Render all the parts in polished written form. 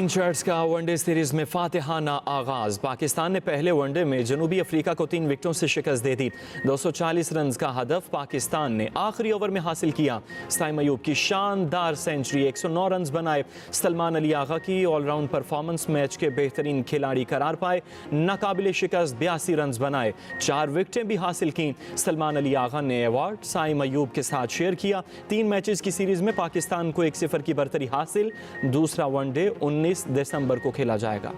तीन शर्ट्स का one day series में फातिहाना आगाज। पाकिस्तान ने पहले वनडे में जनूबी अफ्रीका को 3 विकेटों से शिकस्त दे दी। 240 रन का हदफ पाकिस्तान ने आखिरी ओवर में हासिल किया। साइम अयूब की शानदार सेंचुरी, 109 रन बनाए। सलमान अली आगा की ऑलराउंड परफॉर्मेंस मैच के बेहतरीन खिलाड़ी करार पाए। नाकाबिल शिकस्त 82 रन बनाए, 4 विकेटें भी हासिल की। सलमान अली आगा ने अवार्ड साइम अयूब के साथ शेयर किया। 3 मैचेस की सीरीज में पाकिस्तान को 1-0 की बरतरी हासिल। दूसरा वनडे 19 दिसंबर को खेला जाएगा।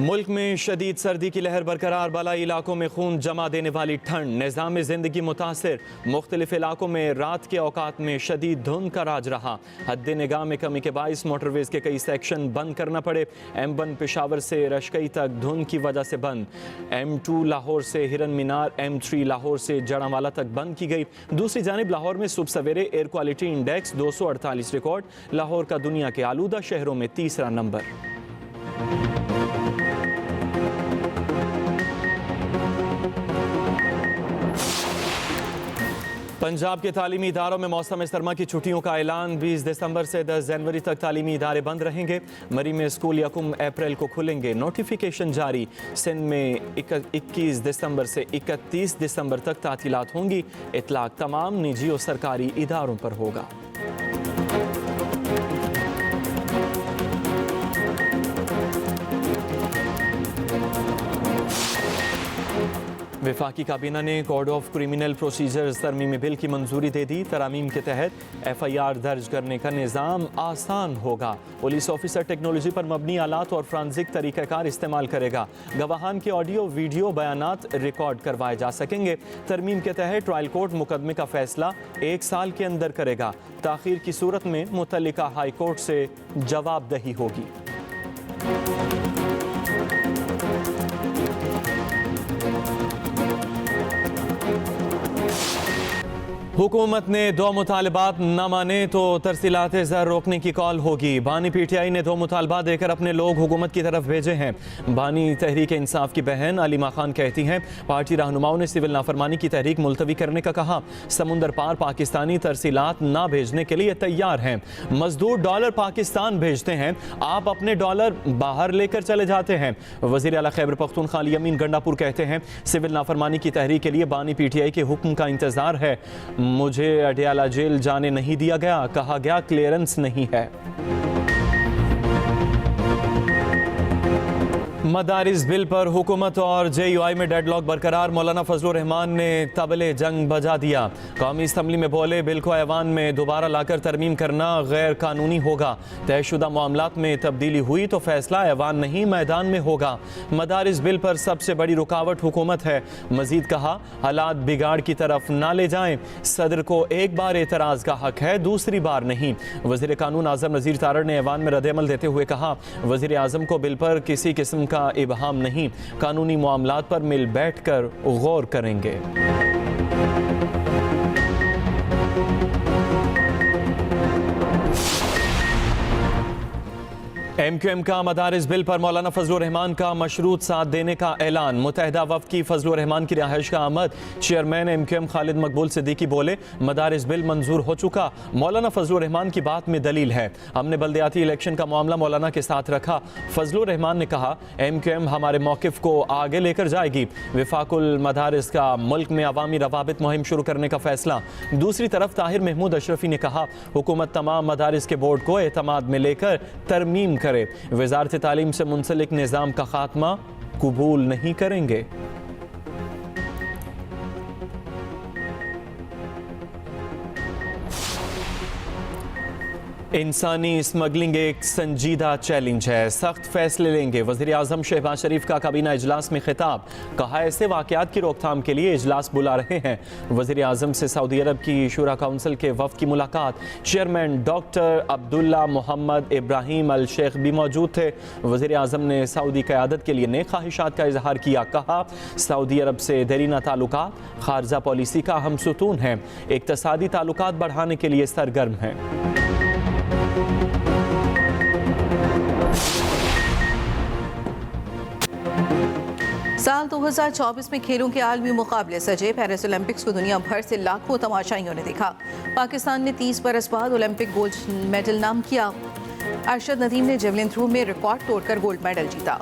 मुल्क में शदीद सर्दी की लहर बरकरार, बालाई इलाकों में खून जमा देने वाली ठंड, निज़ाम ज़िंदगी मुतासिर। मुख्तलिफ इलाकों में रात के औकात में शदीद धुंध का राज रहा। हद निगाह में कमी के बाइस मोटरवेज के कई सेक्शन बंद करना पड़े। M1 पेशावर से रशकई तक धुंध की वजह से बंद। M2 लाहौर से हिरन मीनार, M3 लाहौर से जड़ांवाला तक बंद की गई। दूसरी जानिब लाहौर में सुबह सवेरे air quality index 248 record. Lahore का दुनिया के आलूदा शहरों में तीसरा नंबर। पंजाब के तालीमी इदारों में मौसम सरमा की छुट्टियों का ऐलान। 20 दिसंबर से 10 जनवरी तक तालीमी इदारे बंद रहेंगे। मरी में स्कूल 1 अप्रैल को खुलेंगे। नोटिफिकेशन जारी। सिंध में 21 दिसंबर से 31 दिसंबर तक तातीलात होंगी। इतलाक तमाम निजी और सरकारी इदारों पर होगा। वफाकी काबीना ने कोड ऑफ क्रिमिनल प्रोसीजर्स तरमीमी बिल की मंजूरी दे दी। तरामीम के तहत FIR दर्ज करने का निज़ाम आसान होगा। पुलिस ऑफिसर टेक्नोलॉजी पर मबनी आलात और फ्रांसिक तरीक़ाकार इस्तेमाल करेगा। गवाहान के ऑडियो वीडियो बयानात रिकॉर्ड करवाए जा सकेंगे। तरमीम के तहत ट्रायल कोर्ट मुकदमे का फैसला 1 साल के अंदर करेगा। ताख़ीर की सूरत में मुतल्लिका हाई कोर्ट से जवाबदही होगी। हुकूमत ने 2 मुतालबात न माने तो तरसीलात ज़र रोकने की कॉल होगी। बानी PTI ने 2 मुतालबा देकर अपने लोग हुकूमत की तरफ भेजे हैं। बानी तहरीक इंसाफ की बहन अलीमा खान कहती हैं, पार्टी रहनुमाओं ने सिविल नाफरमानी की तहरीक मुलतवी करने का कहा। समुंदर पार पाकिस्तानी तरसीलात ना भेजने के लिए तैयार हैं। मजदूर डॉलर पाकिस्तान भेजते हैं, आप अपने डॉलर बाहर लेकर चले जाते हैं। वज़ीर आला खैबर पख्तूनख्वा अली अमीन गंडापुर कहते हैं, सिविल नाफरमानी की तहरीक के लिए बानी PTI के हुक्म का इंतजार है। मुझे अडियाला जेल जाने नहीं दिया गया, कहा गया क्लियरेंस नहीं है। मदारिस बिल पर हुकूमत और JUI में डेडलॉक बरकरार। मौलाना फजलुर रहमान ने तबले जंग बजा दिया। कौमी असम्बली में बोले, बिल को ऐवान में दोबारा लाकर तरमीम करना गैर कानूनी होगा। तयशुदा मामलात में तब्दीली हुई तो फैसला ऐवान नहीं मैदान में होगा। मदारिस बिल पर सबसे बड़ी रुकावट हुकूमत है। मजीद कहा, हालात बिगाड़ की तरफ ना ले जाएं। सदर को एक बार एतराज़ का हक है, दूसरी बार नहीं। वज़ीर कानून आज़म नज़ीर तारड़ ने ऐवान में रद्द-ए-अमल देते हुए कहा, वज़ीर आज़म को बिल पर किसी किस्म का इबहाम नहीं, कानूनी मामलात पर मिल बैठकर गौर करेंगे। MQM का मदारिस बिल पर मौलाना फजलुर रहमान का मशरूत साथ देने का ऐलान। मुत्तहिदा वफ़द की फजलुर रहमान की रिहाइश का आमद। चेयरमैन MQM खालिद मकबूल सिद्दीकी बोले, मदारिस बिल मंजूर हो चुका। मौलाना फजलुर रहमान की बात में दलील है। हमने बल्दियाती इलेक्शन का मामला मौलाना के साथ रखा। फजलुर रहमान ने कहा, MQM हमारे मौक़िफ़ को आगे लेकर जाएगी। वफाकुल मदारिस का मुल्क में अवामी रवाबित मुहिम शुरू करने का फैसला। दूसरी तरफ ताहिर महमूद अशरफी ने कहा, हुकूमत तमाम मदारिस के बोर्ड को एतमाद में लेकर तरमीम करे। वज़ारत तालीम से मुंसलिक निज़ाम का खात्मा कबूल नहीं करेंगे। इंसानी स्मगलिंग एक संजीदा चैलेंज है, सख्त फैसले लेंगे। वज़ीर आज़म शहबाज शरीफ का काबीना इजलास में खिताब। कहा, ऐसे वाक़यात की रोकथाम के लिए इजलास बुला रहे हैं। वज़ीर आज़म से सऊदी अरब की शूरा काउंसिल के वफ़द की मुलाकात। चेयरमैन डॉक्टर अब्दुल्ला मोहम्मद इब्राहिम अल शेख भी मौजूद थे। वज़ीर आज़म ने सऊदी क़यादत के लिए नेक ख्वाहिशात का इजहार किया। कहा, सऊदी अरब से देरीना ताल्लुकात खारजा पॉलिसी का हम सुतून हैं, इक़्तिसादी ताल्लुकात बढ़ाने के लिए सरगर्म हैं। साल साल 2024 में खेलों के आलमी मुकाबले सजे। पेरिस ओलंपिक्स को दुनिया भर से लाखों तमाशाइयों ने देखा। पाकिस्तान ने 30 बरस बाद ओलंपिक गोल्ड मेडल नाम किया। अरशद नदीम ने जेवलिन थ्रो में रिकॉर्ड तोड़कर गोल्ड मेडल जीता।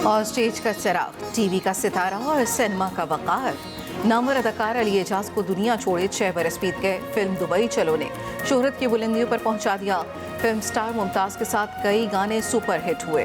और स्टेज का चराग, टीवी का सितारा और सिनेमा का वकार। नामवर अदाकार अली एजाज को दुनिया छोड़े 6 बरस बीत गए। फिल्म दुबई चलो ने शोहरत की बुलंदियों पर पहुंचा दिया। फिल्म स्टार मुमताज के साथ कई गाने सुपरहिट हुए।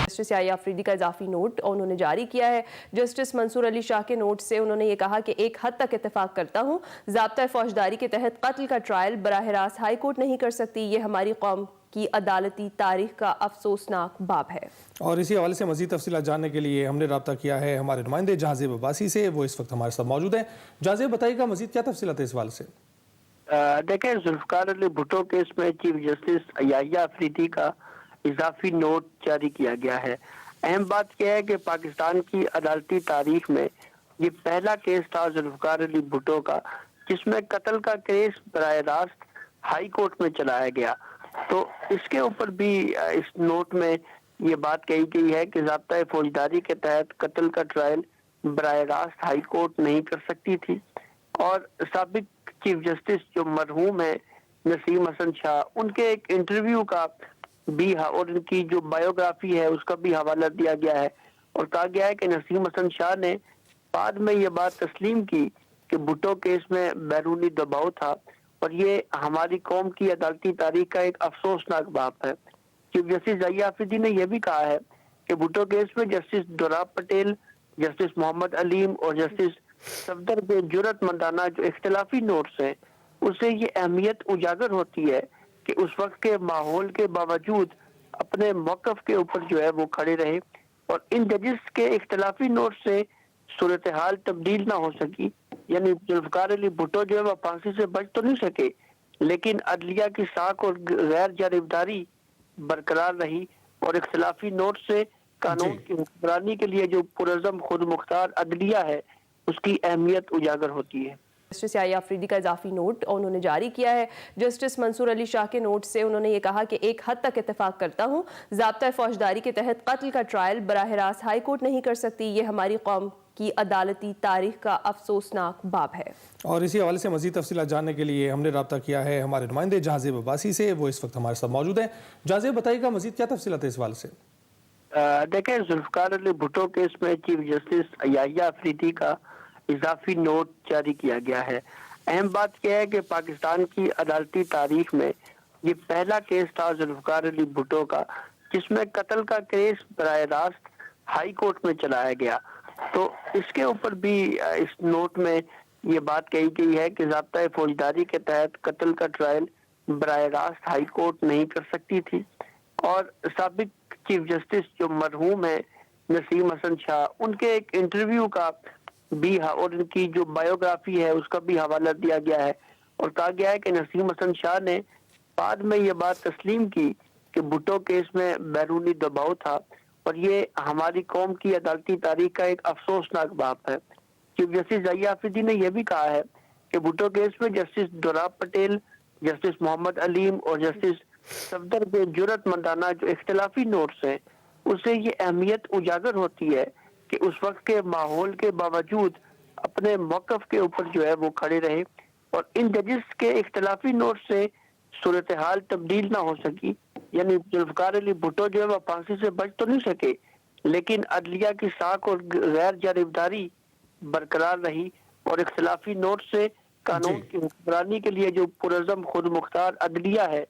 जस्टिस याहिया अफरीदी का इजाफी नोट उन्होंने जारी किया है। जस्टिस मंसूर अली शाह के नोट से उन्होंने ये कहा कि एक हद तक इत्तेफाक करता हूँ, ज़ाब्ता फौजदारी के तहत कत्ल का ट्रायल बराह रास्त हाई कोर्ट नहीं कर सकती। ये हमारी कौम की अदालती तारीख का अफसोसनाक बाब है। और इसी हवाले से मज़ीद तफसीलात जानने के लिए हमने रब्ता किया है हमारे नुमाइंदे जहाज़ेब अब्बासी से। वो इस वक्त हमारे साथ मौजूद हैं। जहाज़ेब, बताइएगा मज़ीद क्या तफसीलात है इस हवाले से? देखें, जुल्फ़िकार अली भुट्टो केस में चीफ जस्टिस याहिया अफरीदी का इजाफी नोट जारी किया गया है। अहम बात यह है कि पाकिस्तान की अदालती तारीख में ये पहला केस था जुल्फ़िकार अली भुट्टो का जिसमें कत्ल का केस बराह रास्त हाई कोर्ट में चलाया गया। तो इसके ऊपर भी इस नोट में ये बात कही गई है कि ज़ाब्ता फौजदारी के तहत कत्ल का ट्रायल बराह रास्त हाई कोर्ट नहीं कर सकती थी। और साबिक चीफ जस्टिस जो मरहूम है नसीम हसन शाह, उनके एक इंटरव्यू का भी और इनकी जो बायोग्राफी है उसका भी हवाला दिया गया है। और कहा गया है कि नसीम हसन शाह ने बाद में ये बात तस्लीम की कि भुट्टो केस में बैरूनी दबाव था और ये हमारी कौम की अदालती तारीख का एक अफसोसनाक बाब है। चीफ जस्टिस याहिया अफरीदी ने यह भी कहा है कि भुट्टो केस में जस्टिस दोराब पटेल, जस्टिस मोहम्मद अलीम और जस्टिस सफदर के जुर्रतमंदाना जो इख्तिलाफी नोट्स हैं उससे ये अहमियत उजागर होती है कि उस वक्त के माहौल के बावजूद अपने मौकफ के ऊपर जो है वो खड़े रहे। और इन जजिस के इख्तिलाफी नोट से सूरत हाल तब्दील ना हो सकी। यानी जुल्फ़िकार अली भुट्टो जो है वह फांसी से बच तो नहीं सके, लेकिन अदलिया की साख और गैर जानिबदारी बरकरार रही। और इख्तिलाफी नोट से कानून की हुक्मरानी के लिए जो पुरज़म खुद मुख्तार अदलिया है उसकी अहमियत उजागर होती है। जस्टिस याहिया अफरीदी का इजाफी नोट उन्होंने जारी किया है। जस्टिस मंसूर अली शाह के नोट से उन्होंने ये कहा कि एक हद तक इत्तेफाक करता हूँ, ज़ाब्ता फौजदारी के तहत कत्ल का ट्रायल बराह रास्त हाई कोर्ट नहीं कर सकती। ये हमारी कौम की अदालती तारीख का अफसोसनाक बाब है। और इसी हवाले से मज़ीद तफसीलात जानने के लिए हमने रब्ता किया है हमारे नुमाइंदे जहाज़ेब अब्बासी से। वो इस वक्त हमारे साथ मौजूद हैं। जहाज़ेब, बताइएगा मज़ीद क्या तफसीलात है इस हवाले से? देखें, जुल्फ़िकार अली भुट्टो केस में चीफ जस्टिस याहिया अफरीदी का इजाफी नोट जारी किया गया है। अहम बात यह है कि पाकिस्तान की अदालती तारीख में ये पहला केस था जुल्फ़िकार अली भुट्टो का जिसमें कत्ल का केस बराह रास्त हाई कोर्ट में चलाया गया। तो इसके ऊपर भी इस नोट में ये बात कही गई है कि ज़ाब्ता फौजदारी के तहत कत्ल का ट्रायल बराह रास्त हाई कोर्ट नहीं कर सकती थी। और साबिक चीफ जस्टिस जो मरहूम है नसीम हसन शाह, उनके एक इंटरव्यू का भी और इनकी जो बायोग्राफी है उसका भी हवाला दिया गया है। और कहा गया है कि नसीम हसन शाह ने बाद में ये बात तस्लीम की कि भुट्टो केस में बैरूनी दबाव था और ये हमारी कौम की अदालती तारीख का एक अफसोसनाक बाब है। चीफ जस्टिस याहिया अफरीदी ने यह भी कहा है कि भुट्टो केस में जस्टिस दोराब पटेल, जस्टिस मोहम्मद अलीम और जस्टिस सफदर के जुर्रतमंदाना जो इख्तिलाफी नोट्स हैं उससे ये अहमियत उजागर होती है कि उस वक्त के माहौल के बावजूद अपने मौकफ के ऊपर जो है वो खड़े रहे। और इन जजिस के इख्तिलाफी नोट से सूरत हाल तब्दील ना हो सकी। यानी जुल्फ़िकार अली भुट्टो जो है वह फांसी से बच तो नहीं सके, लेकिन अदलिया की साख और गैर जानिबदारी बरकरार रही। और इख्तिलाफी नोट से कानून की हुक्मरानी के लिए जो पुरज़म खुद मुख्तार अदलिया है